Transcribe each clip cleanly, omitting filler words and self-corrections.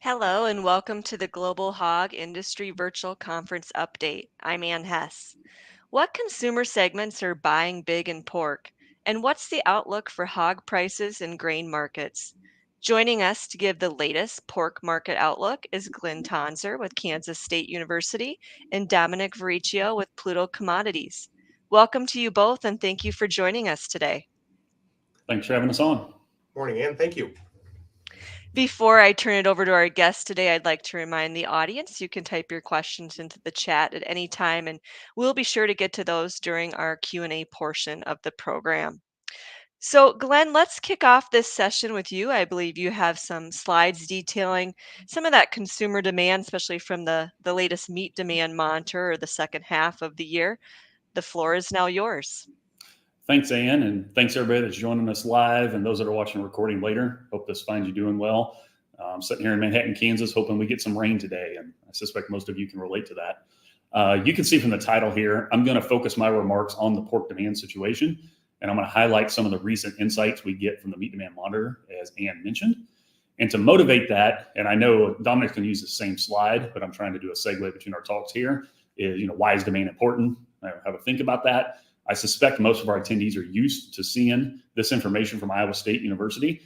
Hello and welcome to the Global Hog Industry Virtual Conference Update. I'm Ann Hess. What consumer segments are buying big in pork? And what's the outlook for hog prices and grain markets? Joining us to give the latest pork market outlook is Glynn Tonsor with Kansas State University and Domenic Varricchio with Pluto Commodities. Welcome to you both and thank you for joining us today. Thanks for having us on. Morning, Ann. Thank you. Before I turn it over to our guest today, I'd like to remind the audience you can type your questions into the chat at any time, and we'll be sure to get to those during our Q&A portion of the program. So, Glenn, let's kick off this session with you. I believe you have some slides detailing some of that consumer demand, especially from the latest meat demand monitor or the second half of the year. The floor is now yours. Thanks, Ann, and thanks everybody that's joining us live and those that are watching the recording later. Hope this finds you doing well. I'm sitting here in Manhattan, Kansas, hoping we get some rain today, and I suspect most of you can relate to that. You can see from the title here, I'm going to focus my remarks on the pork demand situation, and I'm going to highlight some of the recent insights we get from the meat demand monitor, as Ann mentioned. And to motivate that, and I know Domenic can use the same slide, but I'm trying to do a segue between our talks here, is, why is demand important? How to think about that. I suspect most of our attendees are used to seeing this information from Iowa State University,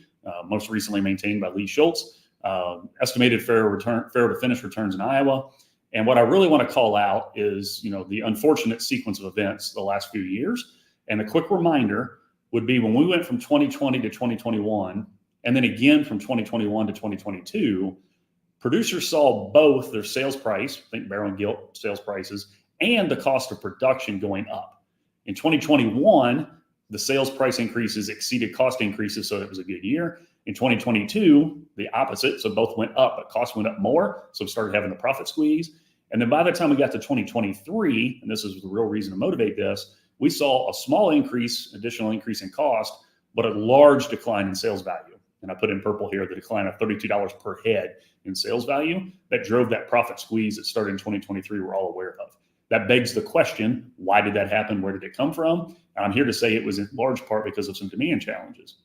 most recently maintained by Lee Schultz, estimated fair to finish returns in Iowa. And what I really want to call out is, the unfortunate sequence of events the last few years. And a quick reminder would be when we went from 2020 to 2021, and then again from 2021 to 2022, producers saw both their sales price, think barrel and gilt sales prices, and the cost of production going up. In 2021, the sales price increases exceeded cost increases, so it was a good year. In 2022, the opposite, so both went up, but costs went up more, so we started having the profit squeeze. And then by the time we got to 2023, and this is the real reason to motivate this, we saw a small additional increase in cost, but a large decline in sales value. And I put in purple here the decline of $32 per head in sales value that drove that profit squeeze that started in 2023 we're all aware of. That begs the question, why did that happen? Where did it come from? And I'm here to say it was in large part because of some demand challenges.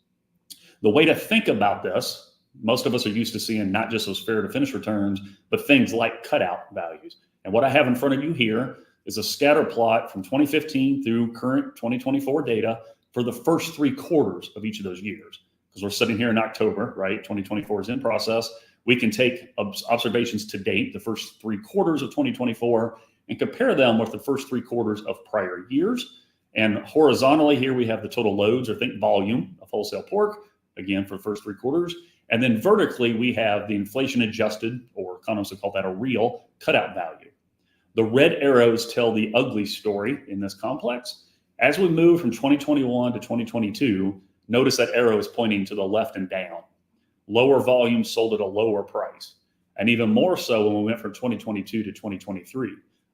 The way to think about this, most of us are used to seeing not just those fair to finish returns, but things like cutout values. And what I have in front of you here is a scatter plot from 2015 through current 2024 data for the first 3 quarters of each of those years. Because we're sitting here in October, right? 2024 is in process. We can take observations to date, the first 3 quarters of 2024, and compare them with the first 3 quarters of prior years. And horizontally here, we have the total loads, or think volume of wholesale pork, again, for the first 3 quarters. And then vertically, we have the inflation adjusted, or economists would call that a real cutout value. The red arrows tell the ugly story in this complex. As we move from 2021 to 2022, notice that arrow is pointing to the left and down. Lower volume sold at a lower price. And even more so when we went from 2022 to 2023.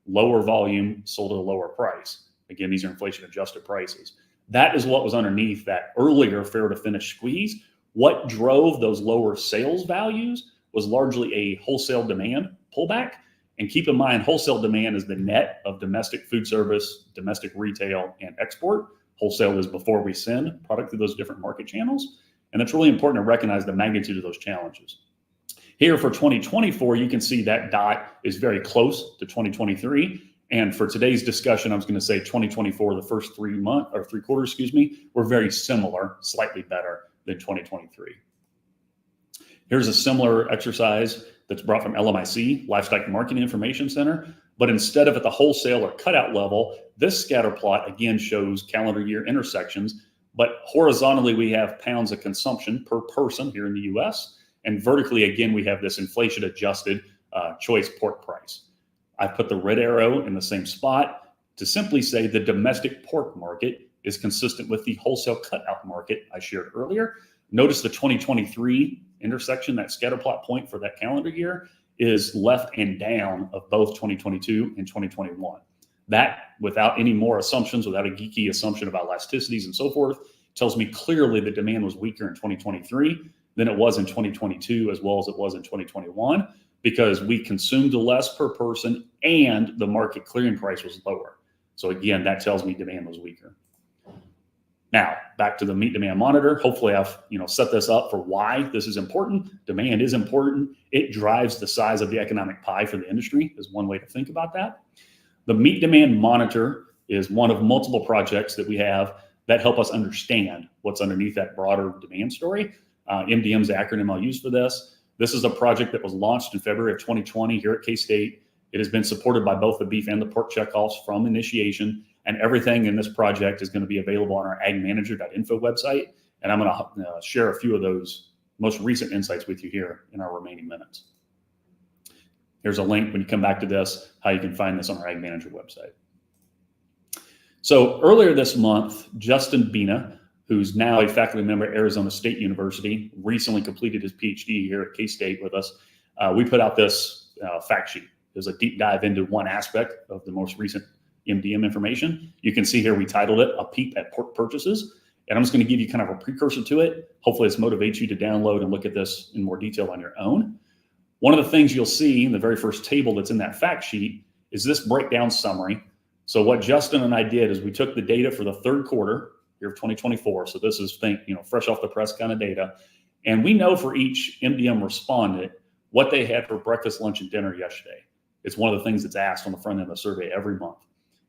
Lower volume sold at a lower price. Again, these are inflation adjusted prices. That is what was underneath that earlier fair to finish squeeze. What drove those lower sales values was largely a wholesale demand pullback. And keep in mind, wholesale demand is the net of domestic food service, domestic retail, and export. Wholesale is before we send product through those different market channels. And it's really important to recognize the magnitude of those challenges. Here for 2024, you can see that dot is very close to 2023. And for today's discussion, I was going to say 2024, the first 3 quarters, were very similar, slightly better than 2023. Here's a similar exercise that's brought from LMIC, Livestock Marketing Information Center. But instead of at the wholesale or cutout level, this scatter plot again shows calendar year intersections. But horizontally, we have pounds of consumption per person here in the US. And vertically, again, we have this inflation adjusted choice pork price. I've put the red arrow in the same spot to simply say the domestic pork market is consistent with the wholesale cutout market I shared earlier. Notice the 2023 intersection, that scatter plot point for that calendar year, is left and down of both 2022 and 2021. That, without any more assumptions, without a geeky assumption about elasticities and so forth, tells me clearly the demand was weaker in 2023 than it was in 2022, as well as it was in 2021, because we consumed less per person and the market clearing price was lower. So again, that tells me demand was weaker. Now, back to the meat demand monitor. Hopefully I've set this up for why this is important. Demand is important. It drives the size of the economic pie for the industry, is one way to think about that. The meat demand monitor is one of multiple projects that we have that help us understand what's underneath that broader demand story. MDM is the acronym I'll use for this. This is a project that was launched in February of 2020 here at K-State. It has been supported by both the beef and the pork checkoffs from initiation, and everything in this project is going to be available on our agmanager.info website. And I'm going to share a few of those most recent insights with you here in our remaining minutes. Here's a link when you come back to this, how you can find this on our Ag Manager website. So earlier this month, Justin Bina, who's now a faculty member at Arizona State University, recently completed his PhD here at K-State with us. We put out this fact sheet. There's a deep dive into one aspect of the most recent MDM information. You can see here we titled it A Peep at Pork Purchases. And I'm just going to give you kind of a precursor to it. Hopefully this motivates you to download and look at this in more detail on your own. One of the things you'll see in the very first table that's in that fact sheet is this breakdown summary. So what Justin and I did is we took the data for the third quarter here of 2024. So this is fresh off the press kind of data. And we know for each MDM respondent what they had for breakfast, lunch, and dinner yesterday. It's one of the things that's asked on the front end of the survey every month.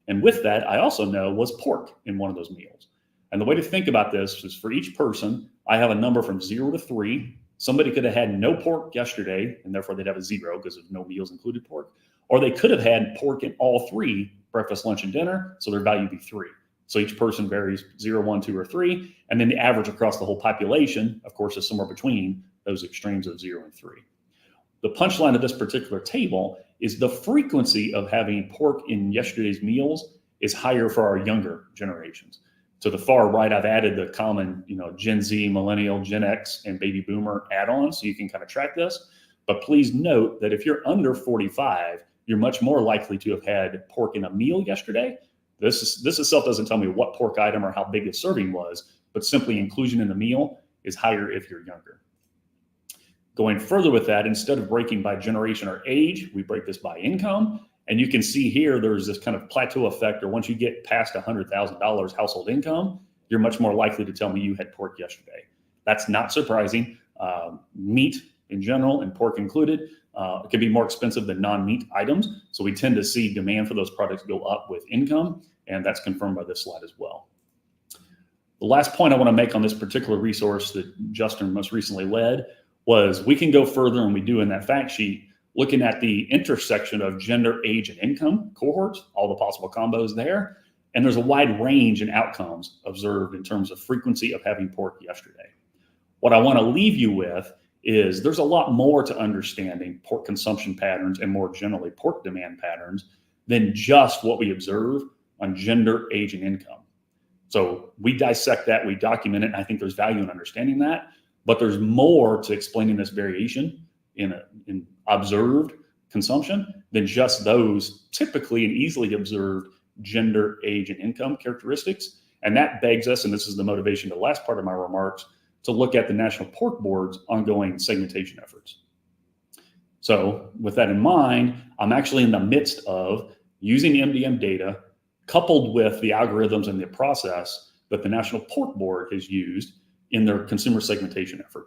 And with that, I also know was pork in one of those meals. And the way to think about this is for each person, I have a number from 0 to 3. Somebody could have had no pork yesterday, and therefore they'd have a 0 because of no meals included pork. Or they could have had pork in all 3, breakfast, lunch, and dinner, so their value would be 3. So each person varies 0, 1, 2, or 3. And then the average across the whole population, of course, is somewhere between those extremes of 0 and 3. The punchline of this particular table is the frequency of having pork in yesterday's meals is higher for our younger generations. To the far right, I've added the common, Gen Z, Millennial, Gen X, and Baby Boomer add-ons, so you can kind of track this. But please note that if you're under 45, you're much more likely to have had pork in a meal yesterday. This itself doesn't tell me what pork item or how big the serving was, but simply inclusion in the meal is higher if you're younger. Going further with that, instead of breaking by generation or age, we break this by income. And you can see here, there's this kind of plateau effect, or once you get past $100,000 household income, you're much more likely to tell me you had pork yesterday. That's not surprising. Meat in general, and pork included, can be more expensive than non-meat items. So we tend to see demand for those products go up with income, and that's confirmed by this slide as well. The last point I want to make on this particular resource that Justin most recently led was we can go further, and we do in that fact sheet, looking at the intersection of gender, age, and income cohorts, all the possible combos there. And there's a wide range in outcomes observed in terms of frequency of having pork yesterday. What I want to leave you with is there's a lot more to understanding pork consumption patterns and more generally pork demand patterns than just what we observe on gender, age, and income. So we dissect that, we document it, and I think there's value in understanding that. But there's more to explaining this variation in observed consumption than just those typically and easily observed gender, age, and income characteristics. And that begs us, and this is the motivation to the last part of my remarks, to look at the National Pork Board's ongoing segmentation efforts. So with that in mind, I'm actually in the midst of using MDM data coupled with the algorithms and the process that the National Pork Board has used in their consumer segmentation effort.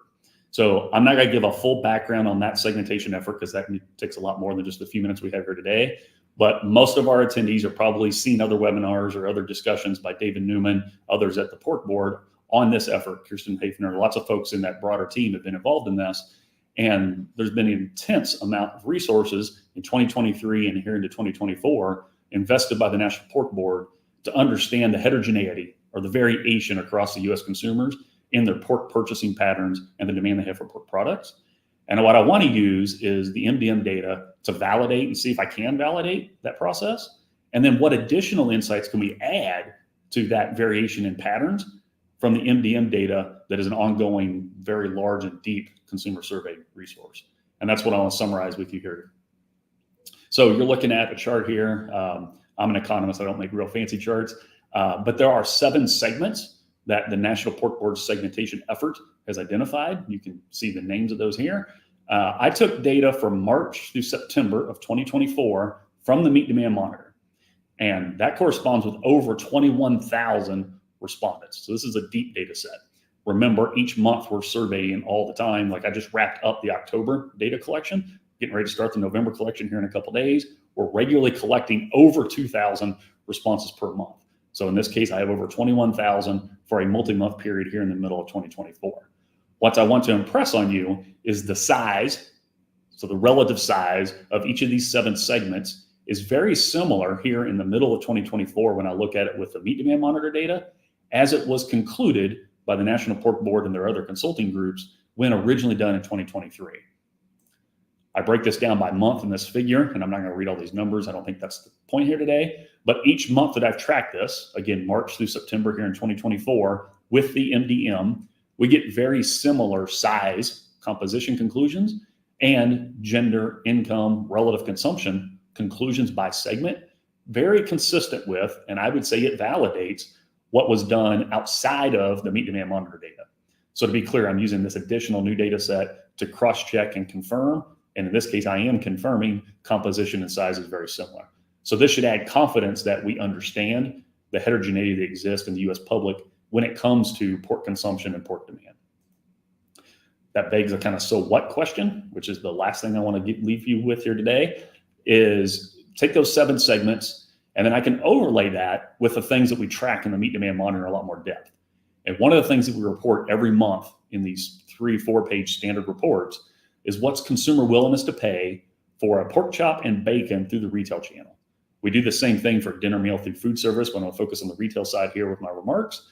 So I'm not going to give a full background on that segmentation effort because that takes a lot more than just a few minutes we have here today. But most of our attendees have probably seen other webinars or other discussions by David Newman, others at the Pork Board on this effort. Kirsten Hafner, lots of folks in that broader team have been involved in this. And there's been an intense amount of resources in 2023 and here into 2024 invested by the National Pork Board to understand the heterogeneity or the variation across the U.S. consumers in their pork purchasing patterns and the demand they have for pork products. And what I want to use is the MDM data to validate and see if I can validate that process. And then what additional insights can we add to that variation in patterns from the MDM data that is an ongoing, very large and deep consumer survey resource. And that's what I want to summarize with you here. So you're looking at a chart here. I'm an economist, I don't make real fancy charts, but there are 7 segments that the National Pork Board segmentation effort has identified. You can see the names of those here. I took data from March through September of 2024 from the Meat Demand Monitor. And that corresponds with over 21,000 respondents. So this is a deep data set. Remember, each month we're surveying all the time. Like I just wrapped up the October data collection, getting ready to start the November collection here in a couple of days. We're regularly collecting over 2,000 responses per month. So in this case, I have over 21,000 for a multi-month period here in the middle of 2024. What I want to impress on you is the size. So the relative size of each of these 7 segments is very similar here in the middle of 2024 when I look at it with the meat demand monitor data, as it was concluded by the National Pork Board and their other consulting groups when originally done in 2023. I break this down by month in this figure, and I'm not going to read all these numbers. I don't think that's the point here today. But each month that I've tracked this, again, March through September here in 2024, with the MDM, we get very similar size composition conclusions and gender, income, relative consumption conclusions by segment, very consistent with, and I would say it validates what was done outside of the meat demand monitor data. So to be clear, I'm using this additional new data set to cross-check and confirm. And in this case, I am confirming composition and size is very similar. So this should add confidence that we understand the heterogeneity that exists in the U.S. public when it comes to pork consumption and pork demand. That begs a kind of so what question, which is the last thing I want to leave you with here today, is take those 7 segments, and then I can overlay that with the things that we track in the meat demand monitor in a lot more depth. And one of the things that we report every month in these 3-4 page standard reports is what's consumer willingness to pay for a pork chop and bacon through the retail channel. We do the same thing for dinner meal through food service, but I'll focus on the retail side here with my remarks.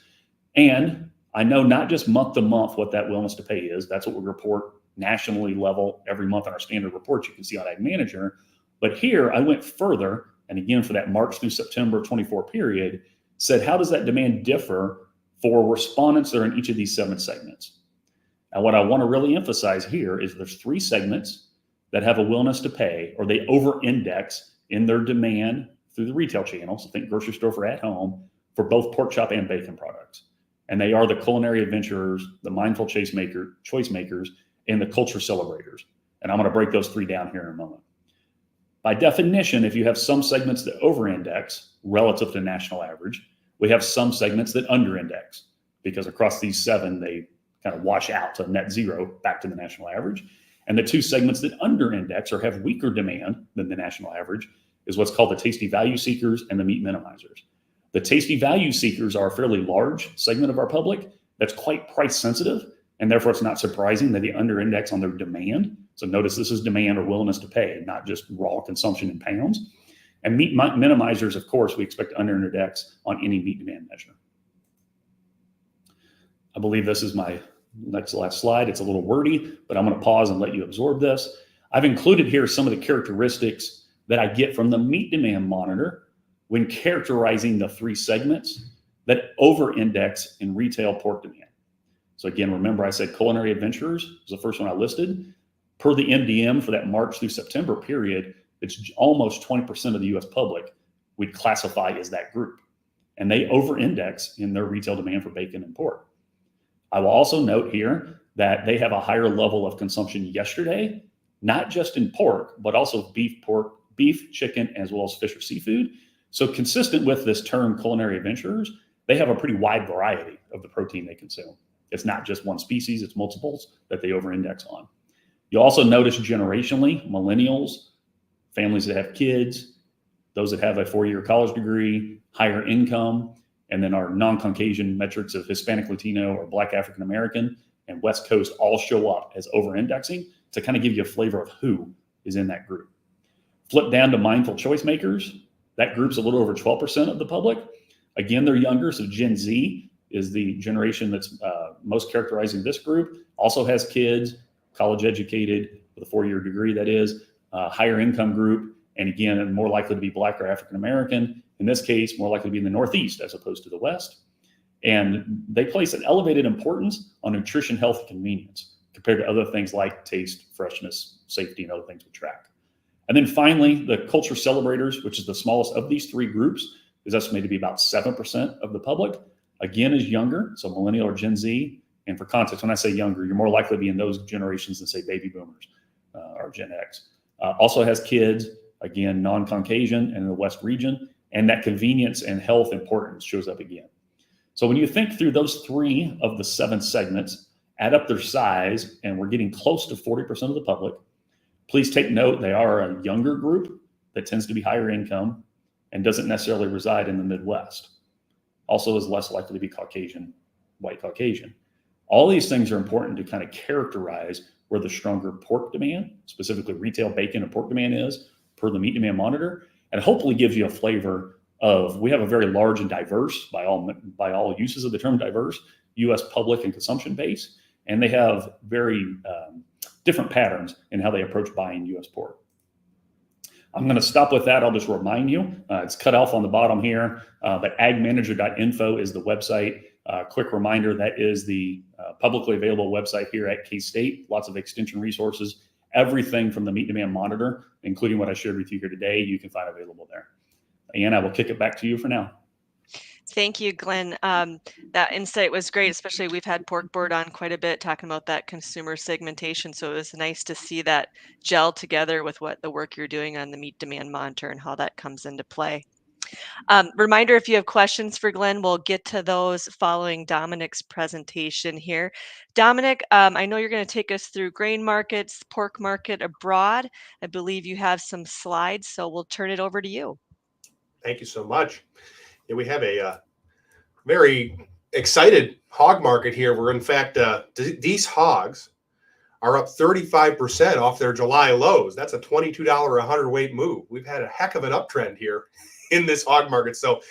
And I know not just month to month what that willingness to pay is. That's what we report nationally level every month on our standard reports. You can see on Ag Manager. But here I went further, and again, for that March through September 24 period, said, how does that demand differ for respondents that are in each of these 7 segments? And what I want to really emphasize here is there's 3 segments that have a willingness to pay, or they over-index in their demand through the retail channel. So think grocery store for at home for both pork chop and bacon products. And they are the culinary adventurers, the mindful choice makers, and the culture celebrators. And I'm going to break those 3 down here in a moment. By definition, if you have some segments that over-index relative to national average, we have some segments that under-index, because across these 7, they kind of wash out to net zero back to the national average. And the 2 segments that under-index or have weaker demand than the national average is what's called the tasty value seekers and the meat minimizers. The tasty value seekers are a fairly large segment of our public that's quite price sensitive, and therefore it's not surprising that they under-index on their demand. So notice this is demand or willingness to pay, not just raw consumption in pounds. And meat minimizers, of course, we expect to under-index on any meat demand measure. I believe this is my last slide. It's a little wordy, but I'm going to pause and let you absorb this. I've included here some of the characteristics that I get from the meat demand monitor when characterizing the 3 segments that over-index in retail pork demand. So again, remember I said culinary adventurers was the first one I listed. Per the MDM for that March through September period, it's almost 20% of the U.S. public we'd classify as that group. And they over-index in their retail demand for bacon and pork. I will also note here that they have a higher level of consumption yesterday, not just in pork, but also beef, chicken, as well as fish or seafood. So consistent with this term culinary adventurers, they have a pretty wide variety of the protein they consume. It's not just one species, it's multiples that they over-index on. You'll also notice generationally, millennials, families that have kids, those that have a 4-year college degree, higher income, and then our non-Caucasian metrics of Hispanic, Latino, or Black African American and West Coast all show up as over-indexing to kind of give you a flavor of who is in that group. Flip down to mindful choice makers. That group's a little over 12% of the public. Again, they're younger, so Gen Z is the generation that's most characterizing this group. Also has kids, college educated with a 4-year degree, that is, higher income group, and again, more likely to be Black or African American. In this case, more likely to be in the Northeast as opposed to the West. And they place an elevated importance on nutrition, health, and convenience compared to other things like taste, freshness, safety, and other things we track. And then finally, the culture celebrators, which is the smallest of these 3 groups, is estimated to be about 7% of the public. Again, is younger, so millennial or Gen Z. And for context, when I say younger, you're more likely to be in those generations than say baby boomers or Gen X. Also has kids, again, non-Caucasian and in the West region. And that convenience and health importance shows up again. So when you think through those 3 of the 7 segments, add up their size, and we're getting close to 40% of the public. Please take note, they are a younger group that tends to be higher income and doesn't necessarily reside in the Midwest. Also is less likely to be Caucasian, white Caucasian. All these things are important to kind of characterize where the stronger pork demand, specifically retail bacon and pork demand, is per the meat demand monitor, and hopefully gives you a flavor of, we have a very large and diverse, by all uses of the term diverse, U.S. public and consumption base, and they have very different patterns in how they approach buying U.S. pork. I'm going to stop with that. I'll just remind you, it's cut off on the bottom here, but agmanager.info is the website. Quick reminder, that is the publicly available website here at K-State. Lots of extension resources. Everything from the meat demand monitor, including what I shared with you here today, you can find available there. And I will kick it back to you for now. Thank you, Glenn. That insight was great, especially we've had Pork Board on quite a bit talking about that consumer segmentation. So it was nice to see that gel together with what the work you're doing on the meat demand monitor and how that comes into play. Reminder, if you have questions for Glenn, we'll get to those following Domenic's presentation here. Domenic, I know you're going to take us through grain markets, pork market abroad. I believe you have some slides, so we'll turn it over to you. Thank you so much. Yeah, we have a very excited hog market here where, in fact, these hogs are up 35% off their July lows. That's a $22 a hundredweight move. We've had a heck of an uptrend here in this hog market. So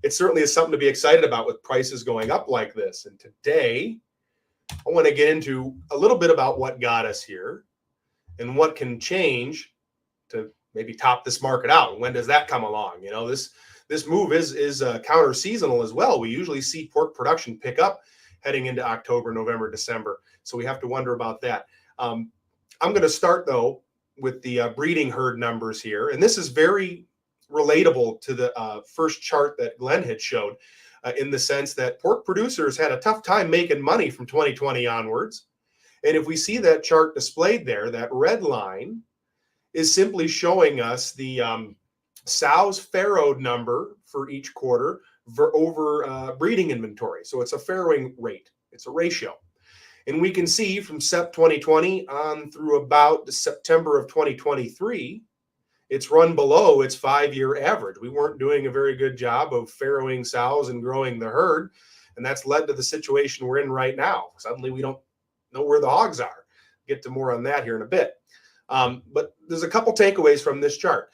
it certainly is something to be excited about with prices going up like this. And today, I want to get into a little bit about what got us here and what can change to maybe top this market out. When does that come along? You know, this move is counter seasonal as well. We usually see pork production pick up heading into October, November, December. So we have to wonder about that. I'm going to start, though, with the breeding herd numbers here. And this is very relatable to the first chart that Glenn had showed, in the sense that pork producers had a tough time making money from 2020 onwards. And if we see that chart displayed there, that red line is simply showing us the sows farrowed number for each quarter over breeding inventory. So it's a farrowing rate. It's a ratio. And we can see from Sep 2020 on through about September of 2023, it's run below its 5-year average. We weren't doing a very good job of farrowing sows and growing the herd. And that's led to the situation we're in right now. Suddenly we don't know where the hogs are. Get to more on that here in a bit. But there's a couple takeaways from this chart.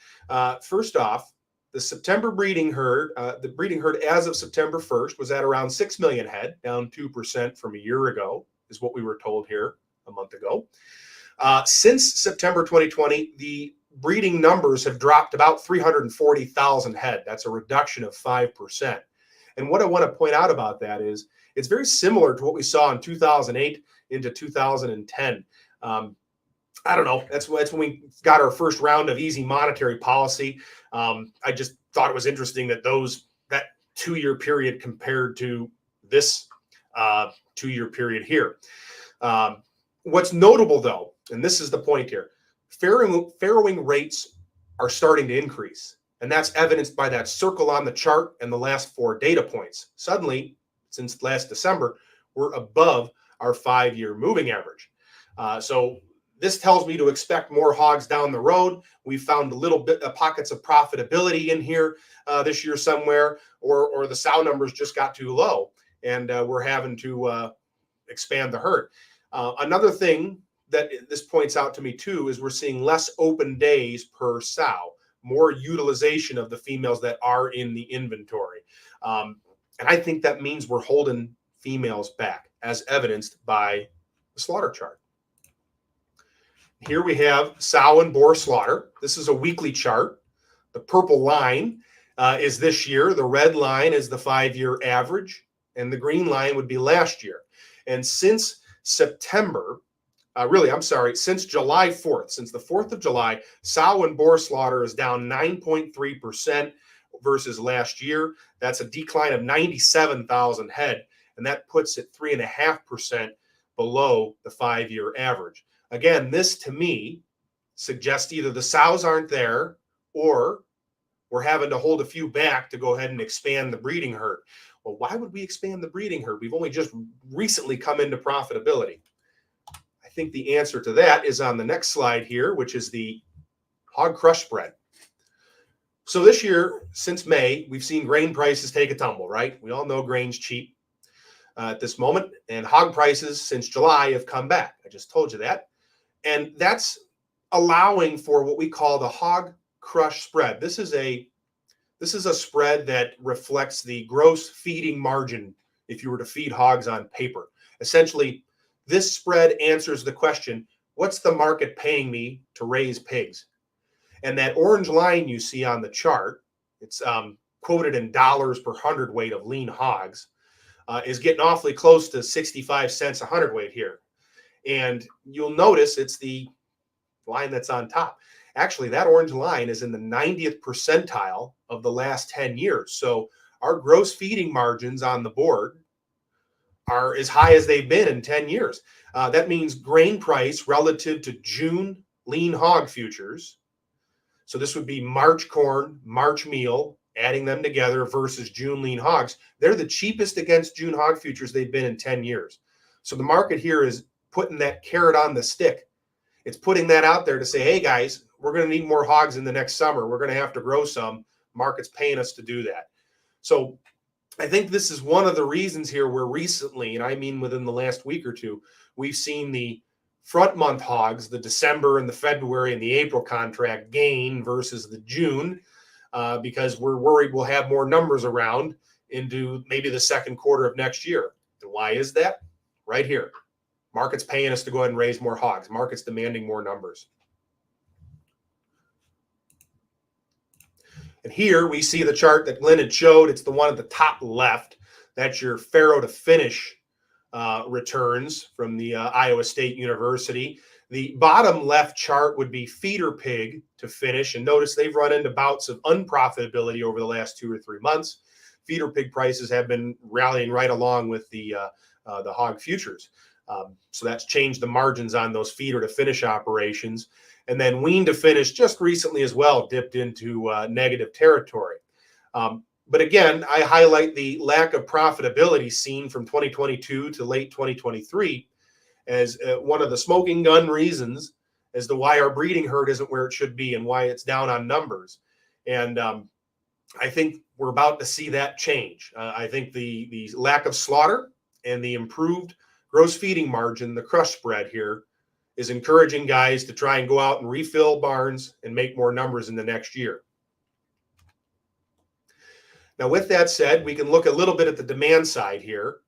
First off, the September breeding herd, the breeding herd as of September 1st was at around 6 million head, down 2% from a year ago, is what we were told here a month ago. Since September 2020, the breeding numbers have dropped about 340,000 head. That's a reduction of 5%. And what I want to point out about that is it's very similar to what we saw in 2008 into 2010. I don't know. That's when we got our first round of easy monetary policy. I just thought it was interesting that that 2-year period compared to this 2-year period here. What's notable, though, and this is the point here, farrowing rates are starting to increase. And that's evidenced by that circle on the chart and the last 4 data points. Suddenly, since last December, we're above our 5-year moving average. So this tells me to expect more hogs down the road. We found a little bit of pockets of profitability in here this year somewhere, or the sow numbers just got too low, and we're having to expand the herd. Another thing that this points out to me too is we're seeing less open days per sow, more utilization of the females that are in the inventory. And I think that means we're holding females back, as evidenced by the slaughter chart. Here we have sow and boar slaughter. This is a weekly chart. The purple line is this year. The red line is the 5-year average, and the green line would be last year. And since September, since July 4th, since the 4th of July, sow and boar slaughter is down 9.3% versus last year. That's a decline of 97,000 head, and that puts it 3.5% below the 5-year average. Again, this to me suggests either the sows aren't there or we're having to hold a few back to go ahead and expand the breeding herd. Well, why would we expand the breeding herd? We've only just recently come into profitability. I think the answer to that is on the next slide here, which is the hog crush spread. So this year, since May, we've seen grain prices take a tumble, right? We all know grain's cheap at this moment, and hog prices since July have come back. I just told you that. And that's allowing for what we call the hog crush spread. This is a spread that reflects the gross feeding margin if you were to feed hogs on paper. Essentially, this spread answers the question, what's the market paying me to raise pigs? And that orange line you see on the chart, it's quoted in dollars per hundredweight of lean hogs, is getting awfully close to 65 cents a hundredweight here. And you'll notice it's the line that's on top. Actually, that orange line is in the 90th percentile of the last 10 years. So our gross feeding margins on the board are as high as they've been in 10 years. That means grain price relative to June lean hog futures. So this would be March corn, March meal, adding them together versus June lean hogs. They're the cheapest against June hog futures they've been in 10 years. So the market here is putting that carrot on the stick. It's putting that out there to say, hey guys, we're going to need more hogs in the next summer. We're going to have to grow some. Market's paying us to do that. So I think this is one of the reasons here where recently, and I mean within the last week or two, we've seen the front month hogs, the December and the February and the April contract gain versus the June, because we're worried we'll have more numbers around into maybe the second quarter of next year. And why is that? Right here. Market's paying us to go ahead and raise more hogs. Market's demanding more numbers. And here we see the chart that Glynn had showed. It's the one at the top left. That's your farrow to finish returns from the Iowa State University. The bottom left chart would be feeder pig to finish. And notice they've run into bouts of unprofitability over the last 2 or 3 months. Feeder pig prices have been rallying right along with the hog futures. So that's changed the margins on those feeder to finish operations. And then wean to finish just recently as well dipped into negative territory. But again, I highlight the lack of profitability seen from 2022 to late 2023 as one of the smoking gun reasons as to why our breeding herd isn't where it should be and why it's down on numbers. And I think we're about to see that change. I think the lack of slaughter and the improved gross feeding margin, the crush spread here, is encouraging guys to try and go out and refill barns and make more numbers in the next year. Now, with that said, we can look a little bit at the demand side here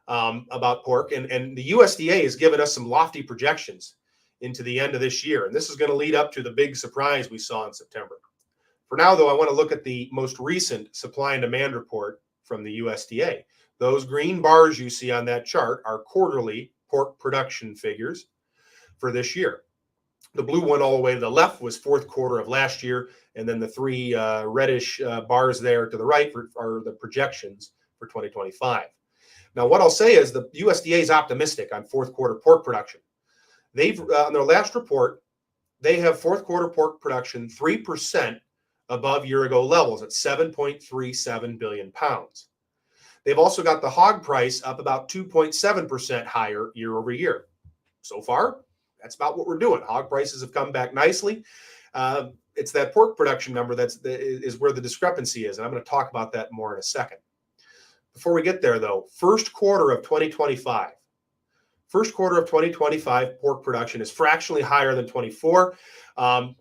about pork. And the USDA has given us some lofty projections into the end of this year. And this is going to lead up to the big surprise we saw in September. For now, though, I want to look at the most recent supply and demand report from the USDA. Those green bars you see on that chart are quarterly pork production figures for this year. The blue one all the way to the left was fourth quarter of last year, and then the three reddish bars there to the right are the projections for 2025. Now, what I'll say is the USDA is optimistic on fourth quarter pork production. They've on their last report, they have fourth quarter pork production 3% above year-ago levels at 7.37 billion pounds. They've also got the hog price up about 2.7% higher year over year. So far, that's about what we're doing. Hog prices have come back nicely. It's that pork production number is where the discrepancy is, and I'm going to talk about that more in a second. Before we get there, though, first quarter of 2025 pork production is fractionally higher than 24, and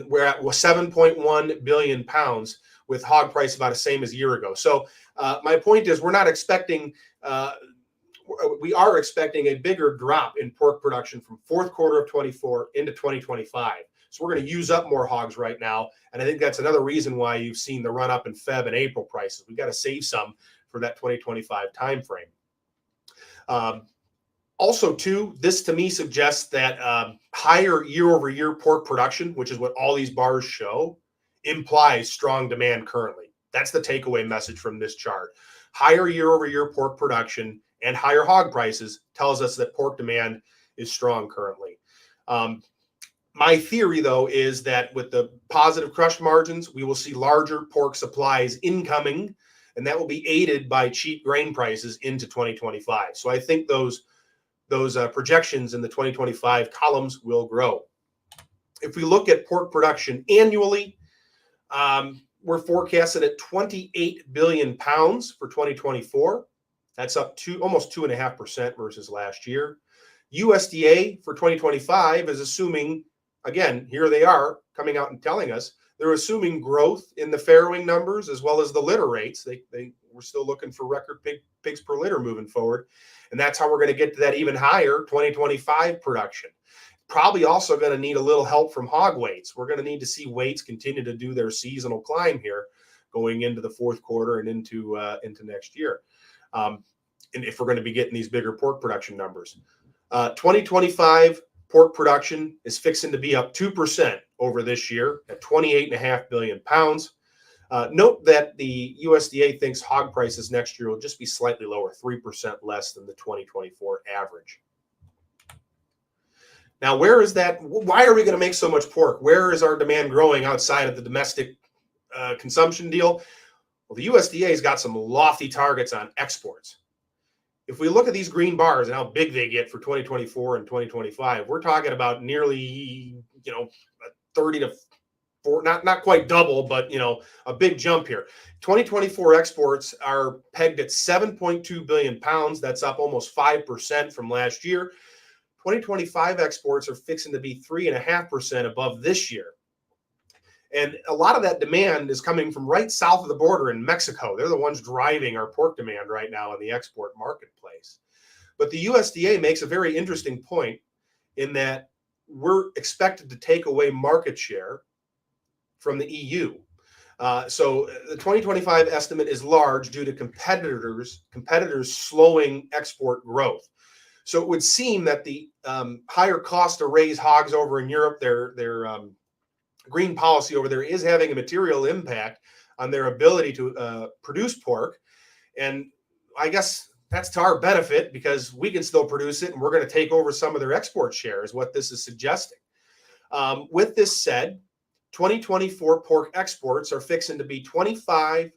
we're at 7.1 billion pounds with hog price about the same as a year ago. So my point is we're not expecting we are expecting a bigger drop in pork production from fourth quarter of 24 into 2025. So we're going to use up more hogs right now. And I think that's another reason why you've seen the run up in Feb and April prices. We've got to save some for that 2025 timeframe. Also, too, this to me suggests that higher year over year pork production, which is what all these bars show, implies strong demand currently. That's the takeaway message from this chart. Higher year over year pork production and higher hog prices tells us that pork demand is strong currently. My theory, though, is that with the positive crush margins, we will see larger pork supplies incoming and that will be aided by cheap grain prices into 2025. So I think those projections in the 2025 columns will grow. If we look at pork production annually, we're forecasted at 28 billion pounds for 2024. That's up to almost 2.5% versus last year. USDA for 2025 is assuming, again, here they are coming out and telling us, they're assuming growth in the farrowing numbers as well as the litter rates. We're still looking for record pigs per litter moving forward. And that's how we're going to get to that even higher 2025 production. Probably also going to need a little help from hog weights. We're going to need to see weights continue to do their seasonal climb here going into the fourth quarter and into next year. And if we're going to be getting these bigger pork production numbers. 2025 pork production is fixing to be up 2% over this year at 28.5 billion pounds. Note that the USDA thinks hog prices next year will just be slightly lower, 3% less than the 2024 average. Now, where is that? Why are we going to make so much pork? Where is our demand growing outside of the domestic consumption deal? Well, the USDA has got some lofty targets on exports. If we look at these green bars and how big they get for 2024 and 2025, we're talking about nearly, 30 to 40, not quite double, but, a big jump here. 2024 exports are pegged at 7.2 billion pounds. That's up almost 5% from last year. 2025 exports are fixing to be 3.5% above this year. And a lot of that demand is coming from right south of the border in Mexico. They're the ones driving our pork demand right now in the export marketplace. But the USDA makes a very interesting point in that we're expected to take away market share from the EU. So the 2025 estimate is large due to competitors slowing export growth. So it would seem that the higher cost to raise hogs over in Europe, their green policy over there is having a material impact on their ability to produce pork. And I guess that's to our benefit because we can still produce it and we're going to take over some of their export share is what this is suggesting. With this said, 2024 pork exports are fixing to be a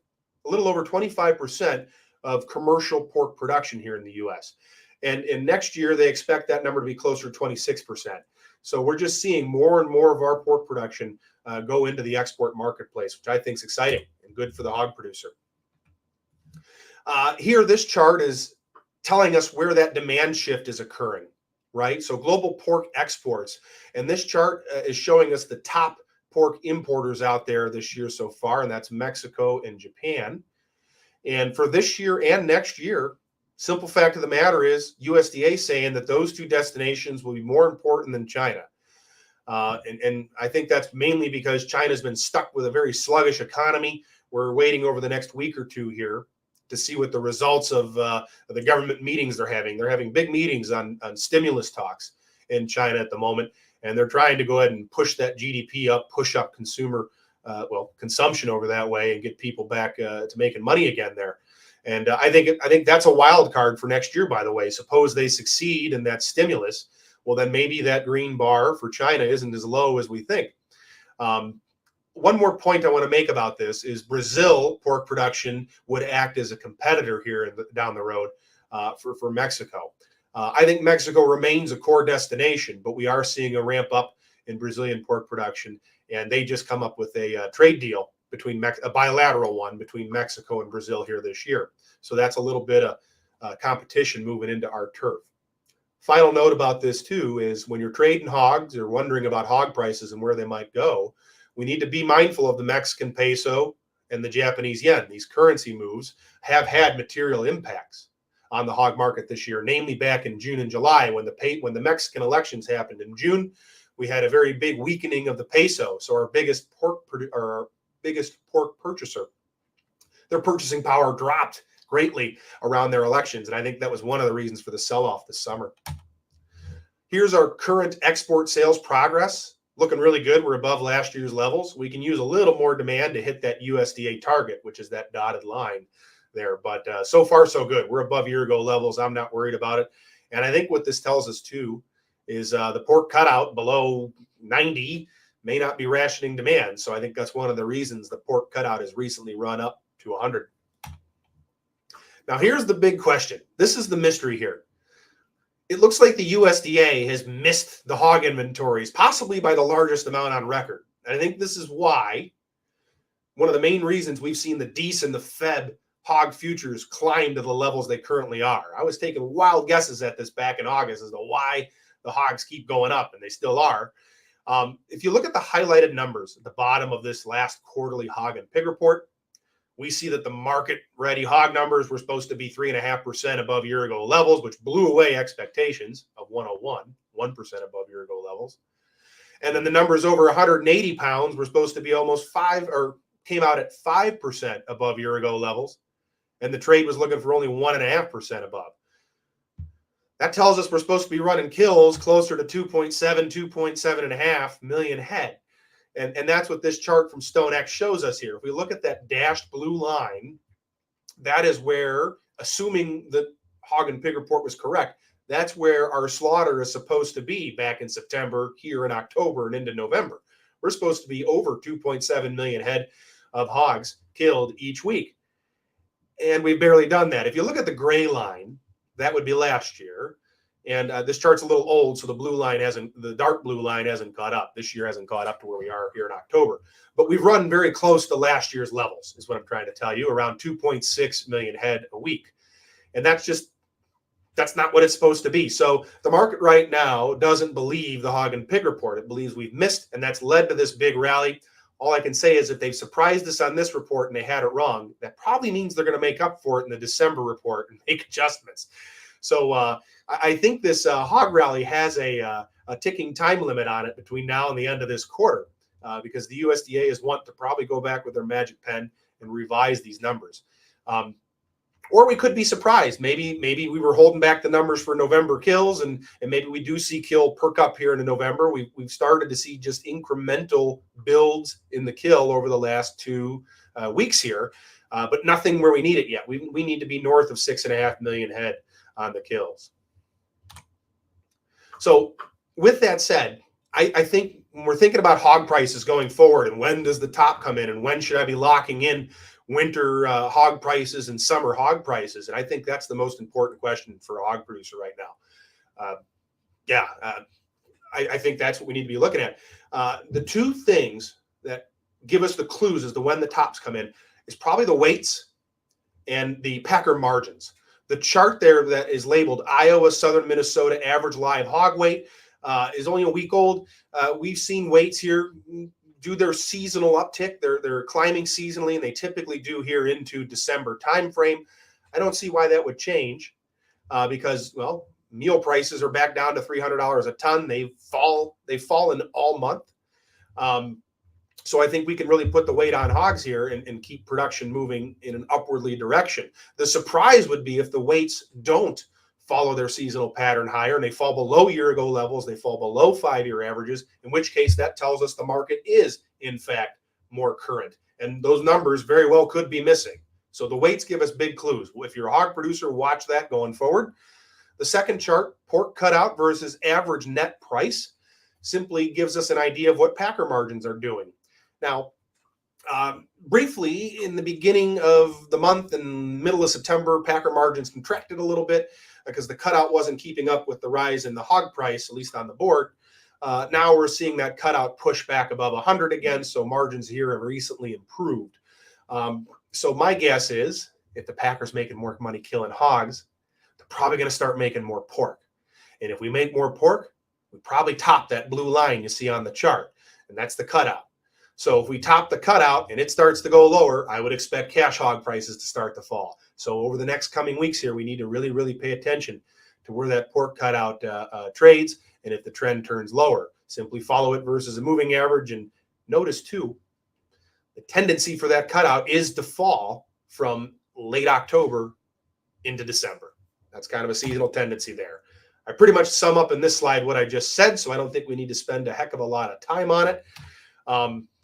little over 25% of commercial pork production here in the U.S. And next year, they expect that number to be closer to 26%. So we're just seeing more and more of our pork production go into the export marketplace, which I think is exciting and good for the hog producer. Here, this chart is telling us where that demand shift is occurring, right? So global pork exports. And this chart is showing us the top pork importers out there this year so far, and that's Mexico and Japan. And for this year and next year, simple fact of the matter is USDA saying that those two destinations will be more important than China. And I think that's mainly because China's been stuck with a very sluggish economy. We're waiting over the next week or two here to see what the results of the government meetings they're having. They're having big meetings on stimulus talks in China at the moment, and they're trying to go ahead and push that GDP up, push up consumer, consumption over that way and get people back to making money again there. And I think that's a wild card for next year, by the way. Suppose they succeed in that stimulus. Well, then maybe that green bar for China isn't as low as we think. One more point I want to make about this is Brazil pork production would act as a competitor here down the road for Mexico. I think Mexico remains a core destination, but we are seeing a ramp up in Brazilian pork production, and they just come up with a trade deal a bilateral one between Mexico and Brazil here this year. So that's a little bit of competition moving into our turf. Final note about this too is when you're trading hogs or wondering about hog prices and where they might go, we need to be mindful of the Mexican peso and the Japanese yen. These currency moves have had material impacts on the hog market this year, namely back in June and July when the Mexican elections happened in June. We had a very big weakening of the peso. So our biggest pork purchaser, their purchasing power dropped greatly around their elections. And I think that was one of the reasons for the sell-off this summer. Here's our current export sales progress. Looking really good. We're above last year's levels. We can use a little more demand to hit that USDA target, which is that dotted line there. But so far, so good. We're above year-ago levels. I'm not worried about it. And I think what this tells us, too, is the pork cutout below 90 may not be rationing demand. So I think that's one of the reasons the pork cutout has recently run up to 100. Now, here's the big question. This is the mystery here. It looks like the USDA has missed the hog inventories, possibly by the largest amount on record. And I think this is why one of the main reasons we've seen the DEES and the Fed hog futures climb to the levels they currently are. I was taking wild guesses at this back in August as to why the hogs keep going up, and they still are. If you look at the highlighted numbers at the bottom of this last quarterly hog and pig report, we see that the market-ready hog numbers were supposed to be 3.5% above year-ago levels, which blew away expectations of 101, 1% above year-ago levels. And then the numbers over 180 pounds were supposed to be almost came out at 5% above year-ago levels, and the trade was looking for only 1.5% above. That tells us we're supposed to be running kills closer to 2.7.5 million head. And that's what this chart from StoneX shows us here. If we look at that dashed blue line, that is where, assuming the hog and pig report was correct, that's where our slaughter is supposed to be back in September, here in October, and into November. We're supposed to be over 2.7 million head of hogs killed each week. And we've barely done that. If you look at the gray line, that would be last year. And this chart's a little old, so the dark blue line hasn't caught up. This year hasn't caught up to where we are here in October. But we've run very close to last year's levels, is what I'm trying to tell you, around 2.6 million head a week. And that's not what it's supposed to be. So the market right now doesn't believe the hog and pig report. It believes we've missed, and that's led to this big rally. All I can say is if they've surprised us on this report and they had it wrong, that probably means they're going to make up for it in the December report and make adjustments. So I think this hog rally has a ticking time limit on it between now and the end of this quarter, because the USDA is wanting to probably go back with their magic pen and revise these numbers. Or we could be surprised. Maybe we were holding back the numbers for November kills, and maybe we do see kill perk up here in November. We've started to see just incremental builds in the kill over the last 2 weeks here, but nothing where we need it yet. We need to be north of 6.5 million head on the kills. So with that said, I think when we're thinking about hog prices going forward and when does the top come in and when should I be locking in winter hog prices and summer hog prices, and I think that's the most important question for a hog producer right now. I think that's what we need to be looking at. The two things that give us the clues as to when the tops come in is probably the weights and the packer margins. The chart there that is labeled Iowa, Southern Minnesota average live hog weight is only a week old. We've seen weights here do their seasonal uptick. They're climbing seasonally, and they typically do here into December timeframe. I don't see why that would change because, well, meal prices are back down to $300 a ton. They've fallen all month. So I think we can really put the weight on hogs here and keep production moving in an upwardly direction. The surprise would be if the weights don't follow their seasonal pattern higher and they fall below year-ago levels, they fall below 5-year averages, in which case that tells us the market is, in fact, more current. And those numbers very well could be missing. So the weights give us big clues. If you're a hog producer, watch that going forward. The second chart, pork cutout versus average net price, simply gives us an idea of what packer margins are doing. Now, briefly, in the beginning of the month and middle of September, packer margins contracted a little bit because the cutout wasn't keeping up with the rise in the hog price, at least on the board. Now we're seeing that cutout push back above 100 again, so margins here have recently improved. So my guess is if the packer's making more money killing hogs, they're probably going to start making more pork. And if we make more pork, we probably top that blue line you see on the chart, and that's the cutout. So if we top the cutout and it starts to go lower, I would expect cash hog prices to start to fall. So over the next coming weeks here, we need to really, really pay attention to where that pork cutout trades. And if the trend turns lower, simply follow it versus a moving average. And notice too, the tendency for that cutout is to fall from late October into December. That's kind of a seasonal tendency there. I pretty much sum up in this slide what I just said, so I don't think we need to spend a heck of a lot of time on it.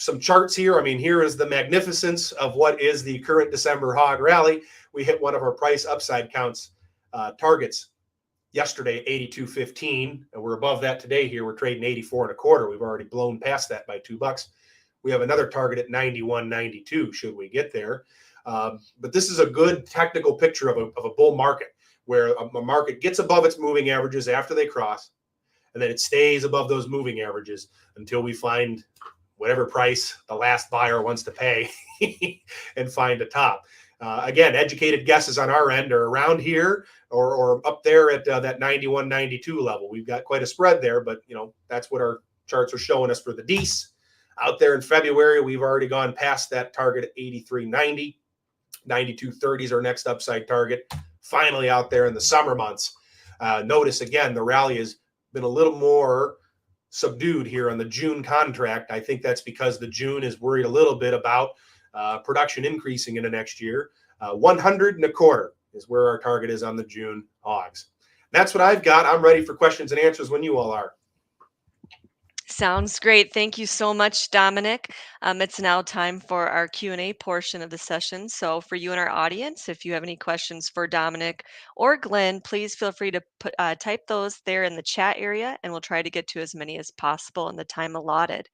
Some charts here. I mean, here is the magnificence of what is the current December hog rally. We hit one of our price upside counts targets yesterday, 82.15, and we're above that today. Here we're trading 84.25. We've already blown past that by $2. We have another target at 91.92 should we get there. But this is a good technical picture of a bull market where a market gets above its moving averages after they cross, and then it stays above those moving averages until we find whatever price the last buyer wants to pay and find a top. Again, educated guesses on our end are around here or up there at that 91, 92 level. We've got quite a spread there, but that's what our charts are showing us for the DEES. Out there in February, we've already gone past that target at 83.90. 92.30 is our next upside target. Finally, out there in the summer months, notice again the rally has been a little more subdued here on the June contract. I think that's because the June is worried a little bit about production increasing into next year. 100.25 is where our target is on the June hogs. That's what I've got. I'm ready for questions and answers when you all are. Sounds great. Thank you so much, Domenic. It's now time for our Q&A portion of the session. So for you and our audience, if you have any questions for Domenic or Glynn, please feel free to type those there in the chat area, and we'll try to get to as many as possible in the time allotted.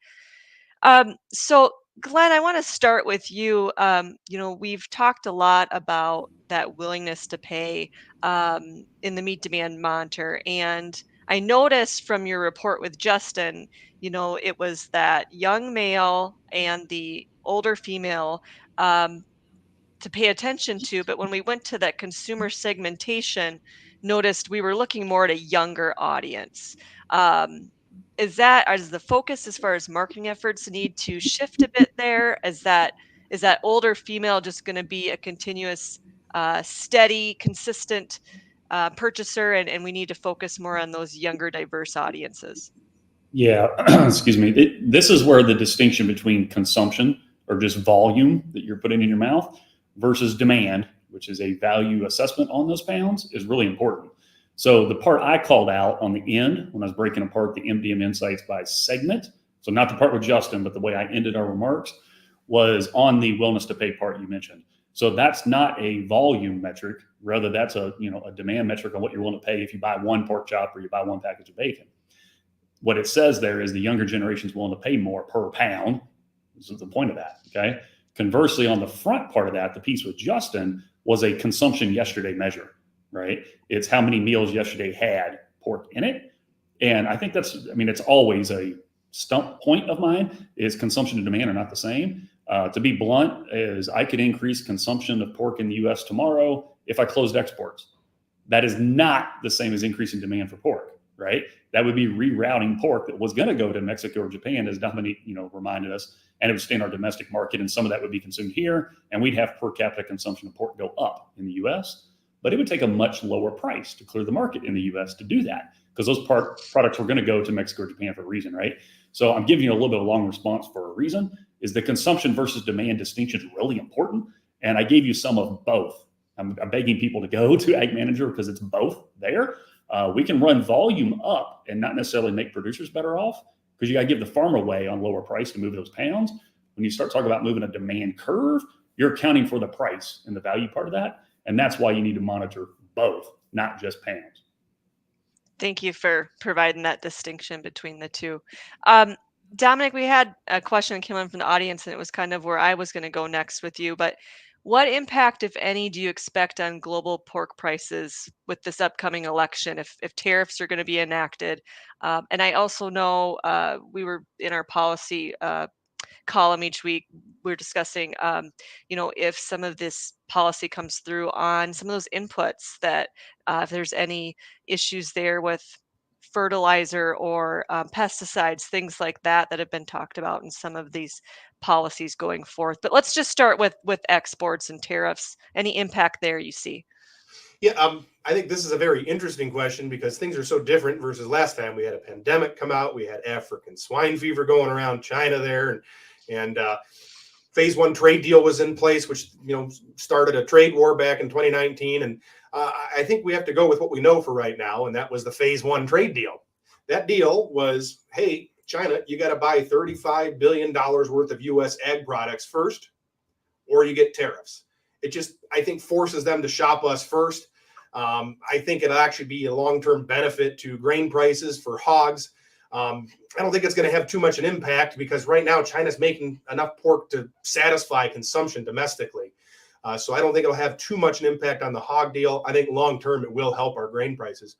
So Glenn, I want to start with you. We've talked a lot about that willingness to pay in the meat demand monitor. And I noticed from your report with Justin, it was that young male and the older female to pay attention to. But when we went to that consumer segmentation, noticed we were looking more at a younger audience. Is the focus as far as marketing efforts need to shift a bit there? Is that older female just going to be a continuous, steady, consistent purchaser, and we need to focus more on those younger, diverse audiences? Yeah, excuse me. This is where the distinction between consumption or just volume that you're putting in your mouth versus demand, which is a value assessment on those pounds, is really important. So the part I called out on the end when I was breaking apart the MDM insights by segment, so not the part with Justin, but the way I ended our remarks, was on the wellness to pay part you mentioned. So that's not a volume metric. Rather, that's a demand metric on what you're willing to pay if you buy one pork chop or you buy one package of bacon. What it says there is the younger generation is willing to pay more per pound. This is the point of that, okay? Conversely, on the front part of that, the piece with Justin was a consumption yesterday measure, right? It's how many meals yesterday had pork in it. And I think it's always a stump point of mine is consumption and demand are not the same. To be blunt, is I could increase consumption of pork in the U.S. tomorrow if I closed exports. That is not the same as increasing demand for pork, right? That would be rerouting pork that was going to go to Mexico or Japan, as Domenic, reminded us, and it would stay in our domestic market, and some of that would be consumed here, and we'd have per capita consumption of pork go up in the U.S., but it would take a much lower price to clear the market in the U.S. to do that, because those products were going to go to Mexico or Japan for a reason, right? So I'm giving you a little bit of a long response for a reason, is the consumption versus demand distinction is really important, and I gave you some of both. I'm begging people to go to Ag Manager because it's both there. We can run volume up and not necessarily make producers better off, because you got to give the farmer away on lower price to move those pounds. When you start talking about moving a demand curve, you're accounting for the price and the value part of that. And that's why you need to monitor both, not just pounds. Thank you for providing that distinction between the two. Domenic, we had a question that came in from the audience, and it was kind of where I was going to go next with you. But what impact, if any, do you expect on global pork prices with this upcoming election if tariffs are going to be enacted? And I also know we were in our policy column each week, we're discussing, if some of this policy comes through on some of those inputs, that if there's any issues there with fertilizer or pesticides, things like that have been talked about in some of these policies going forth. But let's just start with exports and tariffs. Any impact there you see? Yeah, I think this is a very interesting question because things are so different versus last time. We had a pandemic come out. We had African swine fever going around China there, and phase one trade deal was in place, which started a trade war back in 2019. And I think we have to go with what we know for right now, and that was the phase one trade deal. That deal was, hey, China, you got to buy $35 billion worth of U.S. ag products first, or you get tariffs. It just, I think, forces them to shop us first. I think it'll actually be a long-term benefit to grain prices for hogs. I don't think it's going to have too much an impact because right now China's making enough pork to satisfy consumption domestically. So I don't think it'll have too much an impact on the hog deal. I think long term it will help our grain prices.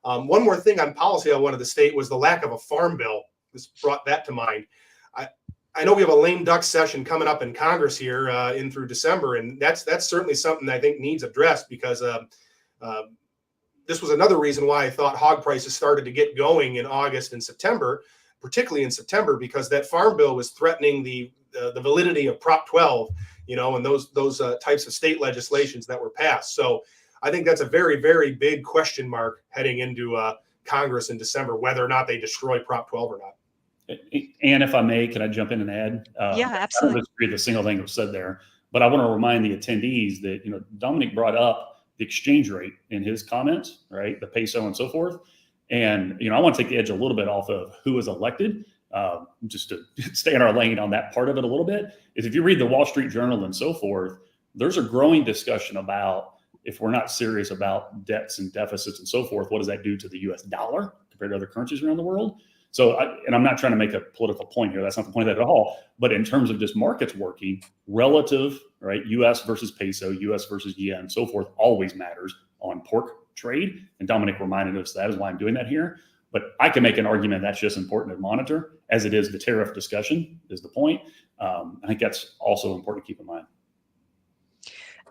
One more thing on policy I wanted to state was the lack of a farm bill. This brought that to mind. I know we have a lame duck session coming up in Congress here in through December, and that's certainly something I think needs addressed, because this was another reason why I thought hog prices started to get going in August and September, particularly in September, because that farm bill was threatening the validity of Prop 12, and those types of state legislations that were passed. So I think that's a very, very big question mark heading into Congress in December, whether or not they destroy Prop 12 or not. And if I may, can I jump in and add? Yeah, I absolutely. don't disagree with a single thing that was said there, but I want to remind the attendees that, Domenic brought up the exchange rate in his comments, right? The peso and so forth. And, I want to take the edge a little bit off of who was elected, just to stay in our lane on that part of it a little bit, is if you read the Wall Street Journal and so forth, there's a growing discussion about, if we're not serious about debts and deficits and so forth, what does that do to the US dollar compared to other currencies around the world? So, and I'm not trying to make a political point here. That's not the point of that at all. But in terms of just markets working, relative, right, US versus peso, US versus yen, and so forth, always matters on pork trade. And Domenic reminded us that is why I'm doing that here. But I can make an argument that's just important to monitor, as it is the tariff discussion is the point. I think that's also important to keep in mind.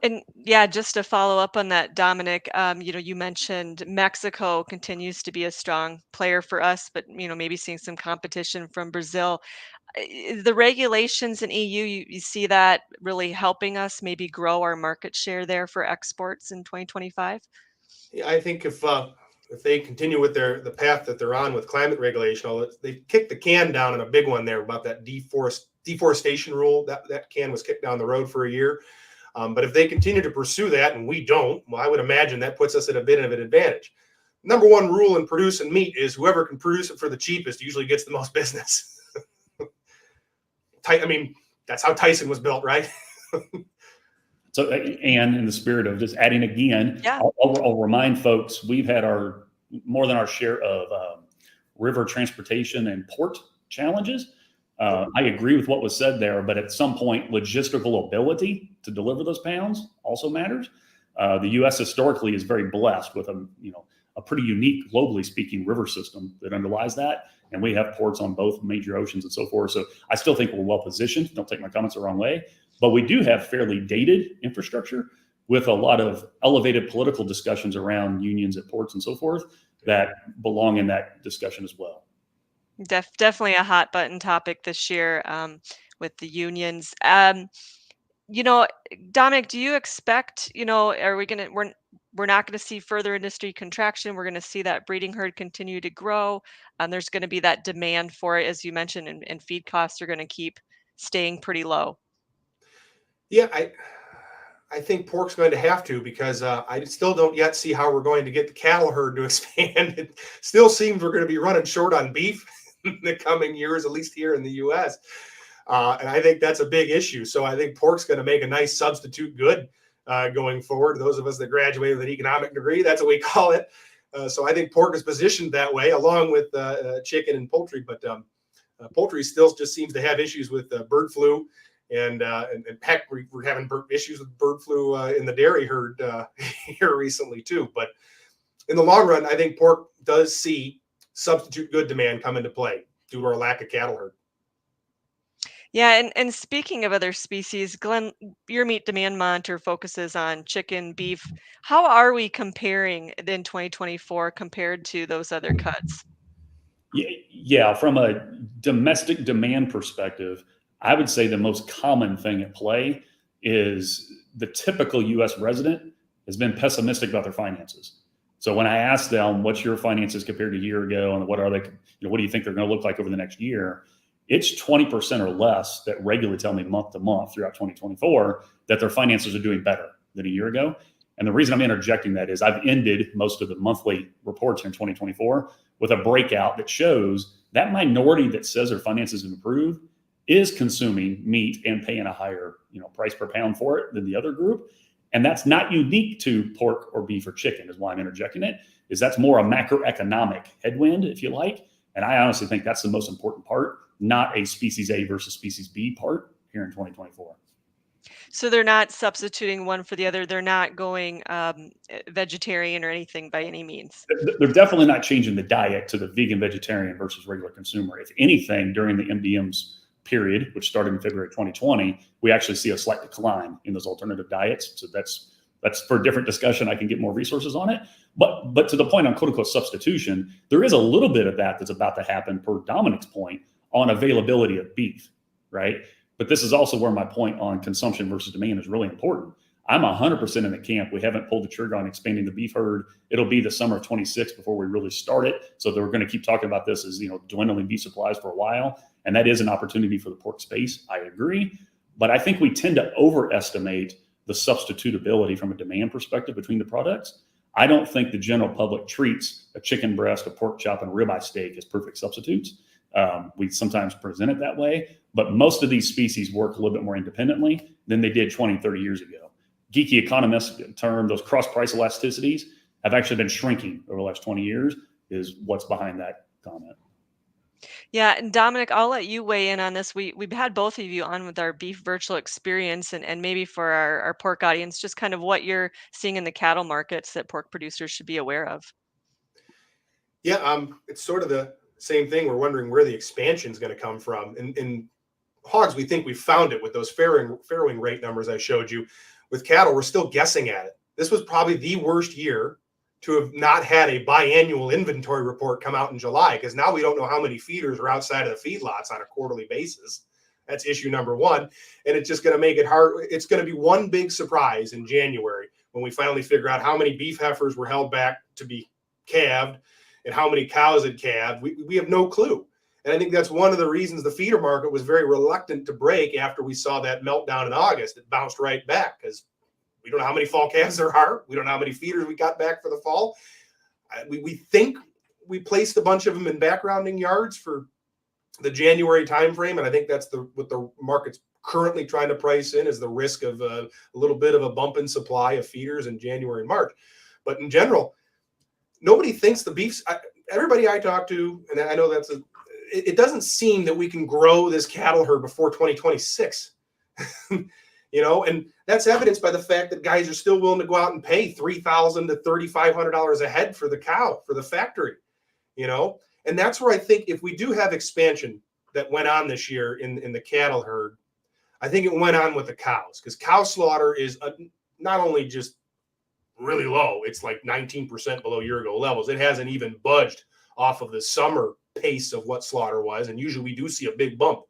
And yeah, just to follow up on that, Dominic, you mentioned Mexico continues to be a strong player for us, but maybe seeing some competition from Brazil. The regulations in EU, you see that really helping us maybe grow our market share there for exports in 2025? Yeah, I think if they continue with the path that they're on with climate regulation, they kicked the can down in a big one there about that deforestation rule. That can was kicked down the road for a year. But if they continue to pursue that and we don't, well, I would imagine that puts us at a bit of an advantage. Number one rule in producing meat is whoever can produce it for the cheapest usually gets the most business. I mean, that's how Tyson was built, right? So, and in the spirit of just adding again, Yeah. I'll remind folks, we've had more than our share of river transportation and port challenges. I agree with what was said there, but at some point, logistical ability to deliver those pounds also matters. The U.S. historically is very blessed with a pretty unique, globally speaking, river system that underlies that, and we have ports on both major oceans and so forth. So I still think we're well positioned. Don't take my comments the wrong way, but we do have fairly dated infrastructure with a lot of elevated political discussions around unions at ports and so forth that belong in that discussion as well. Definitely a hot button topic this year with the unions. Dominic, do you expect, are we gonna we're not going to see further industry contraction? We're going to see that breeding herd continue to grow, and there's going to be that demand for it, as you mentioned, and feed costs are going to keep staying pretty low. Yeah, I think pork's going to have to, because I still don't yet see how we're going to get the cattle herd to expand. It still seems we're going to be running short on beef in the coming years, at least here in the U.S. And I think that's a big issue. So I think pork's going to make a nice substitute good going forward. Those of us that graduated with an economic degree, that's what we call it. So I think pork is positioned that way, along with chicken and poultry. But poultry still just seems to have issues with bird flu. And heck, we're having issues with bird flu in the dairy herd here recently too. But in the long run, I think pork does see substitute good demand come into play due to our lack of cattle herd. Yeah, and speaking of other species, Glenn, your meat demand monitor focuses on chicken, beef. How are we comparing in 2024 compared to those other cuts? Yeah, from a domestic demand perspective, I would say the most common thing at play is the typical U.S. resident has been pessimistic about their finances. So when I ask them, what's your finances compared to a year ago, and what are they, what do you think they're going to look like over the next year? It's 20% or less that regularly tell me month to month throughout 2024 that their finances are doing better than a year ago. And the reason I'm interjecting that is I've ended most of the monthly reports in 2024 with a breakout that shows that minority that says their finances have improved is consuming meat and paying a higher price per pound for it than the other group. And that's not unique to pork or beef or chicken, is why I'm interjecting it, is that's more a macroeconomic headwind, if you like. And I honestly think that's the most important part, not a species A versus species B part here in 2024. So they're not substituting one for the other. They're not going vegetarian or anything by any means. They're definitely not changing the diet to the vegan vegetarian versus regular consumer. If anything, during the MDM's period, which started in February 2020, we actually see a slight decline in those alternative diets. So that's for a different discussion. I can get more resources on it. But to the point on quote unquote substitution, there is a little bit of that that's about to happen, per Dominic's point, on availability of beef, right? But this is also where my point on consumption versus demand is really important. I'm 100% in the camp. We haven't pulled the trigger on expanding the beef herd. It'll be the summer of 26 before we really start it. So we're going to keep talking about this as, dwindling beef supplies for a while. And that is an opportunity for the pork space. I agree. But I think we tend to overestimate the substitutability from a demand perspective between the products. I don't think the general public treats a chicken breast, a pork chop, and a ribeye steak as perfect substitutes. We sometimes present it that way, but most of these species work a little bit more independently than they did 20, 30 years ago. Geeky economists term those cross-price elasticities have actually been shrinking over the last 20 years, is what's behind that comment. Yeah, and Dominic, I'll let you weigh in on this. We've had both of you on with our beef virtual experience, and maybe for our pork audience, just kind of what you're seeing in the cattle markets that pork producers should be aware of. Yeah, it's sort of the same thing. We're wondering where the expansion is going to come from. In hogs, we think we found it with those farrowing rate numbers I showed you. With cattle, we're still guessing at it. This was probably the worst year to have not had a biannual inventory report come out in July, because now we don't know how many feeders are outside of the feedlots on a quarterly basis. That's issue number one. And it's just going to make it hard. It's going to be one big surprise in January when we finally figure out how many beef heifers were held back to be calved and how many cows had calved. We have no clue. And I think that's one of the reasons the feeder market was very reluctant to break after we saw that meltdown in August. It bounced right back because we don't know how many fall calves there are. We don't know how many feeders we got back for the fall. We think we placed a bunch of them in backgrounding yards for the January timeframe, and I think that's what the market's currently trying to price in, is the risk of a little bit of a bump in supply of feeders in January and March. But in general, nobody thinks the beefs. Everybody I talk to, and I know it doesn't seem that we can grow this cattle herd before 2026. And that's evidenced by the fact that guys are still willing to go out and pay $3,000 to $3,500 a head for the cow, for the factory, and that's where I think if we do have expansion that went on this year in the cattle herd, I think it went on with the cows, because cow slaughter is not only just really low, it's like 19% below year ago levels. It hasn't even budged off of the summer pace of what slaughter was. And usually we do see a big bump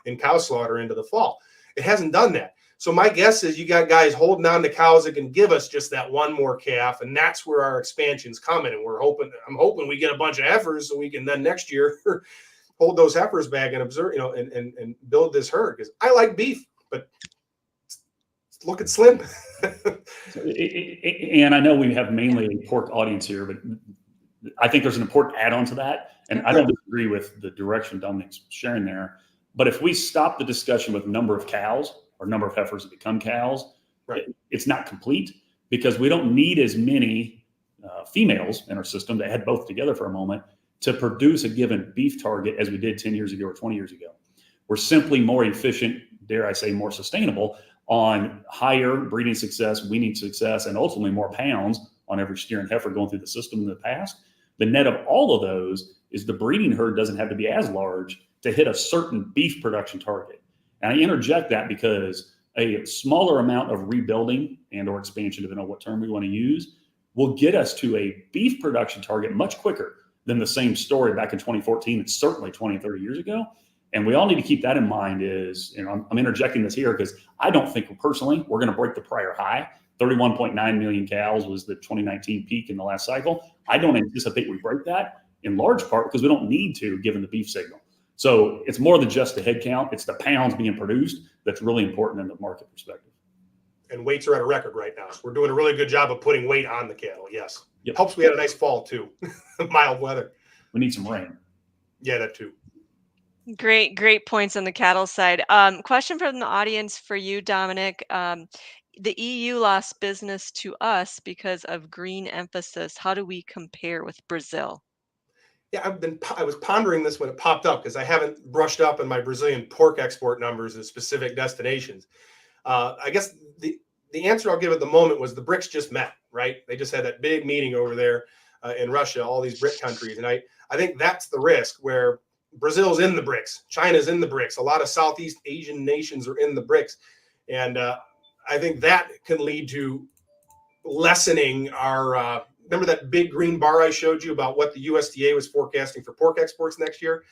in cow slaughter into the fall. It hasn't done that. So my guess is you got guys holding on to cows that can give us just that one more calf, and that's where our expansion's coming. And I'm hoping we get a bunch of heifers so we can then next year hold those heifers back and observe, and build this herd. Because I like beef, but it's looking slim. And I know we have mainly a pork audience here, but I think there's an important add-on to that. And I don't disagree with the direction Dominic's sharing there. But if we stop the discussion with number of cows or number of heifers that become cows, right, it's not complete, because we don't need as many females in our system that had both together for a moment to produce a given beef target as we did 10 years ago or 20 years ago. We're simply more efficient, dare I say more sustainable, on higher breeding success, weaning success, and ultimately more pounds on every steer and heifer going through the system in the past. The net of all of those is the breeding herd doesn't have to be as large to hit a certain beef production target. And I interject that because a smaller amount of rebuilding and or expansion, depending on what term we want to use, will get us to a beef production target much quicker than the same story back in 2014 and certainly 20 and 30 years ago. And we all need to keep that in mind. I'm interjecting this here because I don't think personally we're going to break the prior high. 31.9 million cows was the 2019 peak in the last cycle. I don't anticipate we break that, in large part because we don't need to, given the beef signal. So it's more than just the head count. It's the pounds being produced that's really important in the market perspective. And weights are at a record right now. So we're doing a really good job of putting weight on the cattle. Yes. Yep. Helps we had a nice fall too. Mild weather. We need some rain. Yeah, that too. Great points on the cattle side. Question from the audience for you, Dominic. The EU lost business to us because of green emphasis. How do we compare with Brazil? Yeah, I was pondering this when it popped up, because I haven't brushed up on my Brazilian pork export numbers in specific destinations. I guess the answer I'll give at the moment was the BRICS just met, right? They just had that big meeting over there in Russia, all these BRIC countries. And I think that's the risk, where Brazil's in the BRICS, China's in the BRICS, a lot of Southeast Asian nations are in the BRICS. And I think that can lead to lessening our, remember that big green bar I showed you about what the USDA was forecasting for pork exports next year?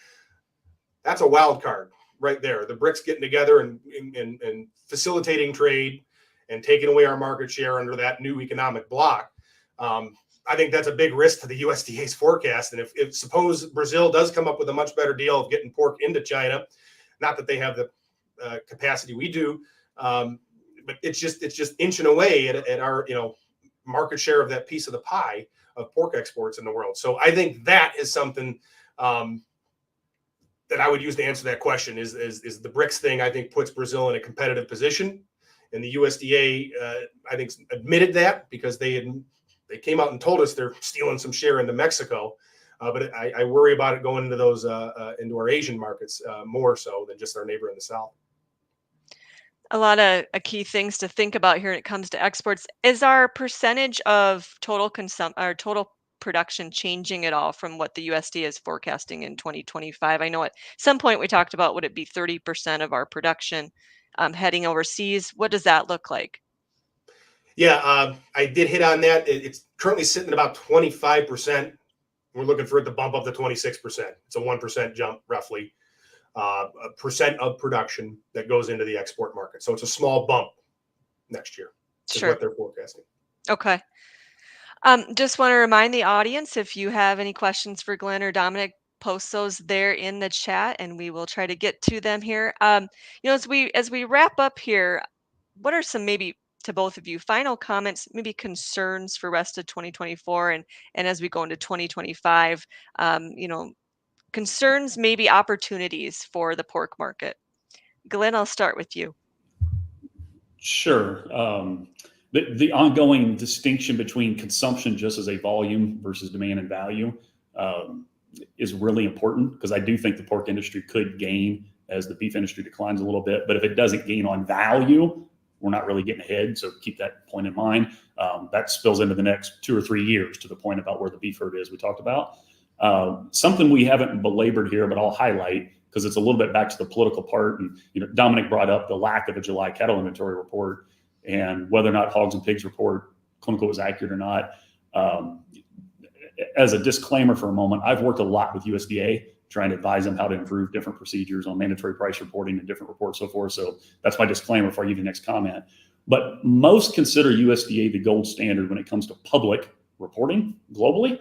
That's a wild card right there. The BRICS getting together and facilitating trade and taking away our market share under that new economic bloc. I think that's a big risk to the USDA's forecast. And if suppose Brazil does come up with a much better deal of getting pork into China, not that they have the capacity we do, but it's just inching away at our market share of that piece of the pie of pork exports in the world. So I think that is something that I would use to answer that question. Is the BRICS thing, I think, puts Brazil in a competitive position, and the USDA I think admitted that because they came out and told us they're stealing some share into Mexico. But I worry about it going into those into our Asian markets more so than just our neighbor in the south. A lot of key things to think about here when it comes to exports. Is our percentage of total production changing at all from what the USDA is forecasting in 2025? I know at some point we talked about, would it be 30% of our production heading overseas? What does that look like? Yeah, I did hit on that. It's currently sitting at about 25%. We're looking for it to bump up to 26%. It's a 1% jump, roughly, a percent of production that goes into the export market. So it's a small bump next year, is Sure. what they're forecasting. Okay. Just want to remind the audience, if you have any questions for Glenn or Dominic, post those there in the chat, and we will try to get to them here. As we wrap up here, what are some, maybe to both of you, final comments, maybe concerns for rest of 2024 and as we go into 2025? Concerns, maybe opportunities for the pork market. Glenn, I'll start with you. Sure. The ongoing distinction between consumption just as a volume versus demand and value is really important, because I do think the pork industry could gain as the beef industry declines a little bit. But if it doesn't gain on value, we're not really getting ahead. So keep that point in mind. That spills into the next 2 or 3 years to the point about where the beef herd is we talked about. Something we haven't belabored here, but I'll highlight because it's a little bit back to the political part. And Domenic brought up the lack of a July cattle inventory report and whether or not hogs and pigs report clinical was accurate or not. As a disclaimer for a moment, I've worked a lot with USDA trying to advise them how to improve different procedures on mandatory price reporting and different reports, so forth. So that's my disclaimer before I give you the next comment. But most consider USDA the gold standard when it comes to public reporting globally.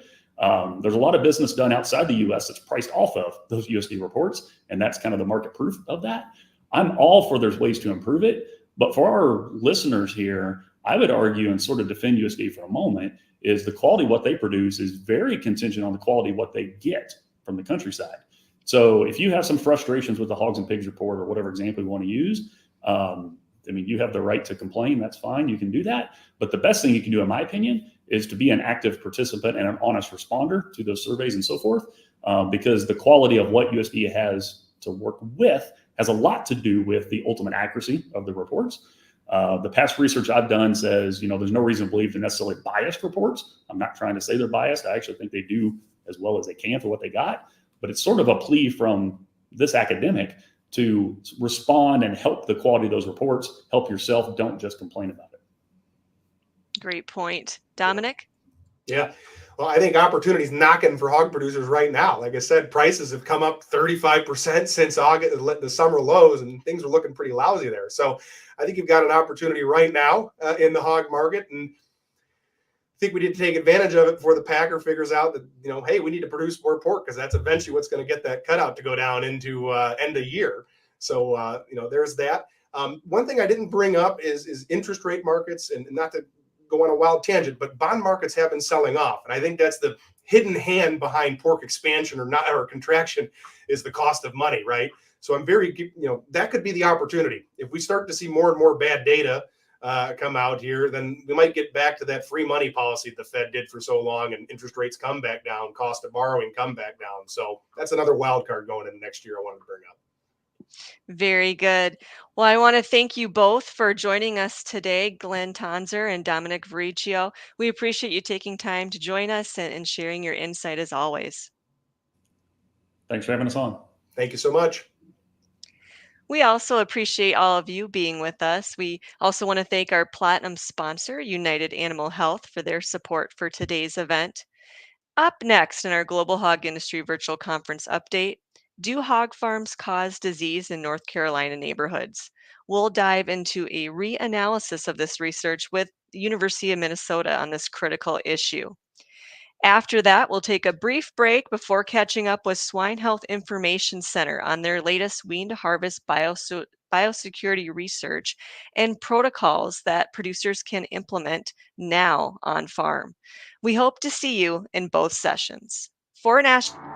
There's a lot of business done outside the US that's priced off of those USDA reports, and that's kind of the market proof of that. I'm all for there's ways to improve it, but for our listeners here, I would argue and sort of defend USDA for a moment, is the quality of what they produce is very contingent on the quality of what they get from the countryside. So if you have some frustrations with the hogs and pigs report or whatever example you want to use, you have the right to complain. That's fine. You can do that. But the best thing you can do, in my opinion, is to be an active participant and an honest responder to those surveys and so forth, because the quality of what USDA has to work with has a lot to do with the ultimate accuracy of the reports. The past research I've done says, there's no reason to believe they're necessarily biased reports. I'm not trying to say they're biased. I actually think they do as well as they can for what they got. But it's sort of a plea from this academic to respond and help the quality of those reports. Help yourself. Don't just complain about it. Great point. Dominic? Yeah. Well, I think opportunity's knocking for hog producers right now. Like I said, prices have come up 35% since August, the summer lows, and things are looking pretty lousy there. So I think you've got an opportunity right now in the hog market, and I think we need to take advantage of it before the packer figures out that, hey, we need to produce more pork, because that's eventually what's going to get that cutout to go down into end of year. So, there's that. One thing I didn't bring up is interest rate markets, and not to go on a wild tangent, but bond markets have been selling off. And I think that's the hidden hand behind pork expansion or contraction, is the cost of money, right? So I'm very, that could be the opportunity. If we start to see more and more bad data come out here, then we might get back to that free money policy the Fed did for so long, and interest rates come back down, cost of borrowing come back down. So that's another wild card going into next year I wanted to bring up. Very good. Well, I want to thank you both for joining us today, Glynn Tonsor and Domenic Varricchio. We appreciate you taking time to join us and sharing your insight as always. Thanks for having us on. Thank you so much. We also appreciate all of you being with us. We also want to thank our platinum sponsor, United Animal Health, for their support for today's event. Up next in our Global Hog Industry Virtual Conference update, do hog farms cause disease in North Carolina neighborhoods? We'll dive into a reanalysis of this research with the University of Minnesota on this critical issue. After that, we'll take a brief break before catching up with Swine Health Information Center on their latest wean to harvest biosecurity research and protocols that producers can implement now on farm. We hope to see you in both sessions. For National